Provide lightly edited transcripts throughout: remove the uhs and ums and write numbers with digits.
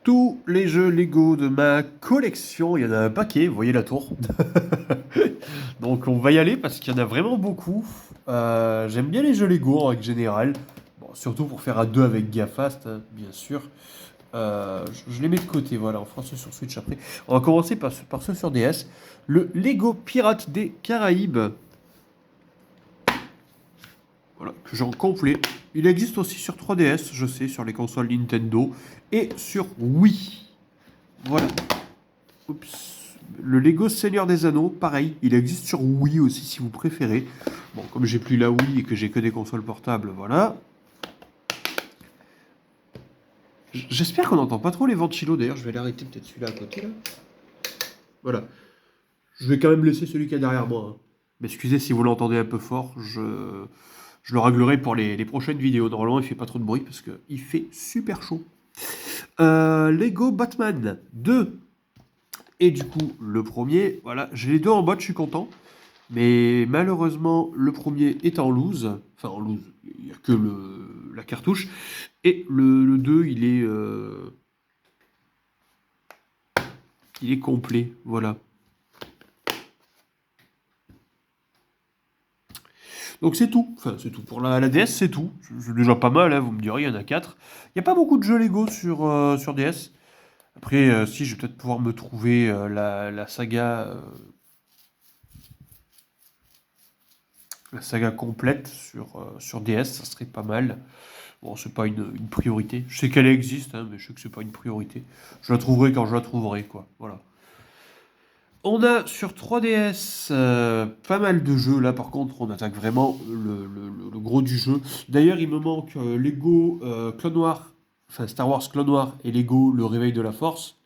Tous les jeux Lego de ma collection, il y en a un paquet, vous voyez la tour. Donc on va y aller parce qu'il y en a vraiment beaucoup. J'aime bien les jeux Lego en règle générale. Bon, surtout pour faire à deux avec Gafast, hein, bien sûr. Je les mets de côté, voilà, on fera ceux sur Switch après. On va commencer par ceux sur DS. Le Lego Pirate des Caraïbes, voilà, que j'ai en complet. Il existe aussi sur 3DS, je sais, sur les consoles Nintendo et sur Wii. Voilà. Oups. Le Lego Seigneur des Anneaux, pareil, il existe sur Wii aussi si vous préférez. Bon, comme j'ai plus la Wii et que j'ai que des consoles portables, voilà. J'espère qu'on n'entend pas trop les ventilos, d'ailleurs, je vais l'arrêter peut-être celui-là à côté, là. Voilà. Je vais quand même laisser celui qui est derrière moi, hein. Mais excusez si vous l'entendez un peu fort, je le réglerai pour les prochaines vidéos. Normalement, il fait pas trop de bruit parce qu'il fait super chaud. Lego Batman 2. Et du coup, le premier, voilà, j'ai les deux en boîte, je suis content. Mais malheureusement, le premier est en loose. Enfin, en loose, il n'y a que la cartouche. Et le 2, il est complet. Voilà. Donc c'est tout. Enfin, c'est tout. Pour la DS, c'est tout. C'est déjà pas mal, hein, vous me direz, il y en a 4. Il n'y a pas beaucoup de jeux Lego sur DS. Après, si, je vais peut-être pouvoir me trouver la saga complète sur DS, ça serait pas mal. Bon, c'est pas une priorité. Je sais qu'elle existe, hein, mais je sais que c'est pas une priorité. Je la trouverai quand je la trouverai, quoi. Voilà. On a sur 3DS pas mal de jeux. Là, par contre, on attaque vraiment le gros du jeu. D'ailleurs, il me manque Lego Clone Noir, enfin Star Wars Clone Noir et Lego Le Réveil de la Force,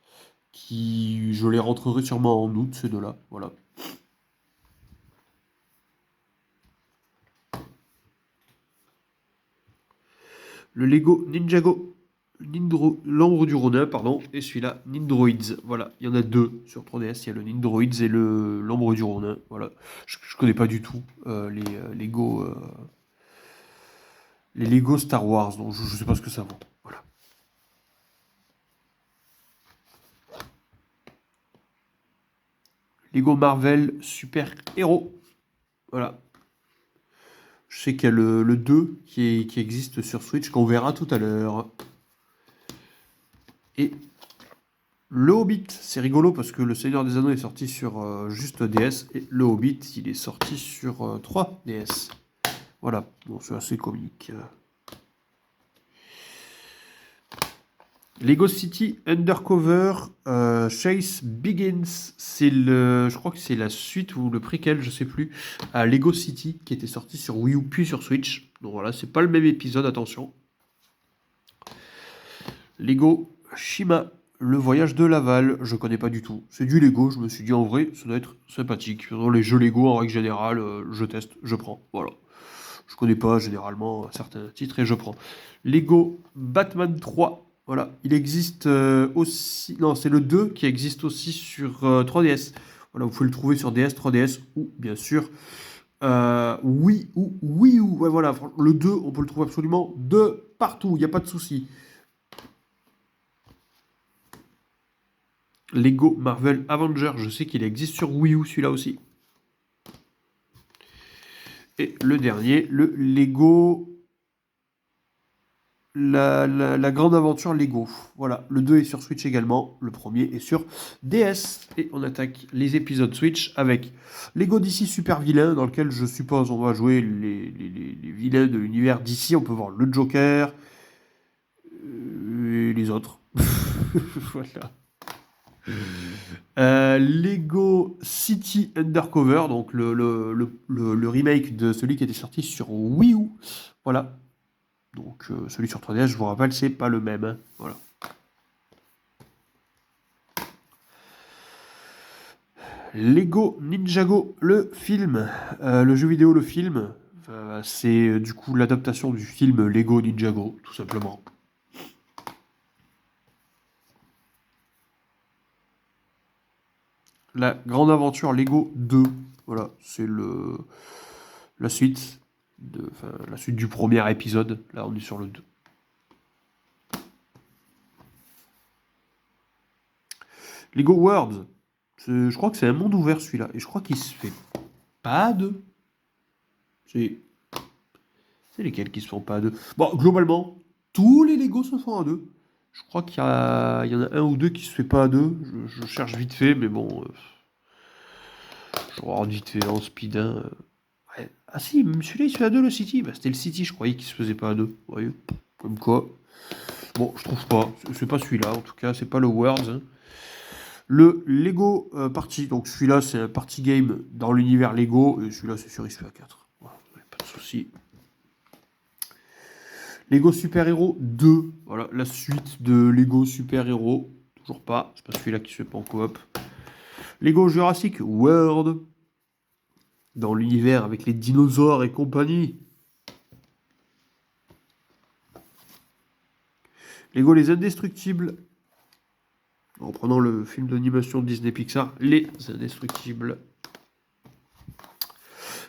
qui je les rentrerai sûrement en août, ces deux-là. Voilà. Le Lego Ninjago, l'ombre du Ronin, pardon, et celui-là, Nindroids. Voilà, il y en a deux sur 3DS, il y a le Nindroids et l'ombre du Ronin. Voilà, je connais pas du tout les Lego Star Wars, donc je sais pas ce que ça vaut. Voilà. Lego Marvel Super Héros. Voilà. Je sais qu'il y a le 2 qui existe sur Switch, qu'on verra tout à l'heure. Et le Hobbit, c'est rigolo parce que le Seigneur des Anneaux est sorti sur juste DS et le Hobbit, il est sorti sur 3DS. Voilà, bon, c'est assez comique. Lego City Undercover Chase Begins, je crois que c'est la suite ou le préquel, je sais plus, à Lego City qui était sorti sur Wii U puis sur Switch. Donc voilà, c'est pas le même épisode, attention. Lego Shima, le voyage de Laval, je connais pas du tout. C'est du Lego, je me suis dit en vrai, ça doit être sympathique. Dans les jeux Lego, en règle générale, je teste, je prends. Voilà. Je connais pas généralement certains titres et je prends. Lego Batman 3. Voilà, il existe aussi. Non, c'est le 2 qui existe aussi sur 3DS. Voilà, vous pouvez le trouver sur DS, 3DS ou bien sûr Wii U. Ouais, voilà, le 2, on peut le trouver absolument de partout, il n'y a pas de souci. Lego Marvel Avenger, je sais qu'il existe sur Wii U celui-là aussi. Et le dernier, le Lego la grande aventure Lego. Voilà, le 2 est sur Switch également, le premier est sur DS. Et on attaque les épisodes Switch avec Lego DC Super Vilain, dans lequel je suppose on va jouer les vilains de l'univers DC. On peut voir le Joker et les autres. Voilà. Lego City Undercover, donc le remake de celui qui était sorti sur Wii U. Voilà. Donc celui sur 3DS, je vous rappelle, c'est pas le même, hein. Voilà. Lego Ninjago, le film, le jeu vidéo, le film, c'est du coup l'adaptation du film Lego Ninjago, tout simplement. La grande aventure Lego 2, voilà, c'est la suite, la suite du premier épisode. Là, on est sur le 2. Lego Worlds. Je crois que c'est un monde ouvert celui-là. Et je crois qu'il se fait pas à deux. C'est lesquels qui se font pas à deux. Bon, globalement, tous les Lego se font à deux. Je crois il y en a un ou deux qui se fait pas à deux. Je cherche vite fait, mais bon. Je regarde vite fait en speed 1. Ouais. Ah si, même celui-là il se fait à deux le City. Bah, c'était le City, je croyais qu'il se faisait pas à deux. Vous voyez. Comme quoi. Bon, je trouve pas. C'est pas celui-là, en tout cas, c'est pas le Worlds. Hein. Le Lego Party, donc celui-là c'est un party game dans l'univers Lego, et celui-là c'est sur XPA4. Voilà, pas de souci. Lego Super Hero 2, voilà la suite de Lego Super Hero. Toujours pas, c'est pas celui-là qui se fait pas en coop. Lego Jurassic World, dans l'univers avec les dinosaures et compagnie. Lego Les Indestructibles, en reprenant le film d'animation de Disney Pixar, Les Indestructibles.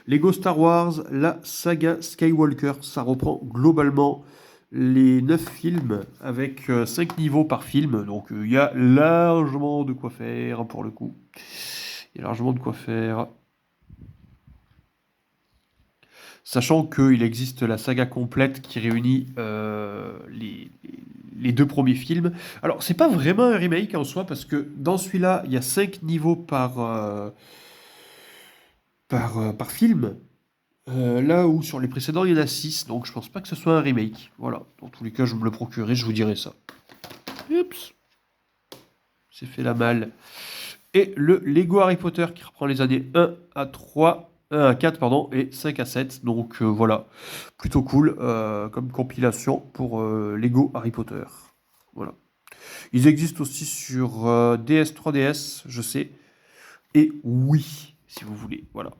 Lego Star Wars, la saga Skywalker, ça reprend globalement les 9 films avec 5 niveaux par film, donc il y a largement de quoi faire pour le coup. Il y a largement de quoi faire. Sachant qu'il existe la saga complète qui réunit les deux premiers films. Alors, c'est pas vraiment un remake en soi, parce que dans celui-là, il y a 5 niveaux par film. Là où sur les précédents, il y en a 6, donc je pense pas que ce soit un remake. Voilà, dans tous les cas, je me le procurerai, je vous dirai ça. Oups, c'est fait la malle. Et le Lego Harry Potter qui reprend les années 1 à 3, 1 à 4, pardon, et 5 à 7. Donc voilà, plutôt cool comme compilation pour Lego Harry Potter. Voilà. Ils existent aussi sur DS, 3DS, je sais. Et oui, si vous voulez, voilà.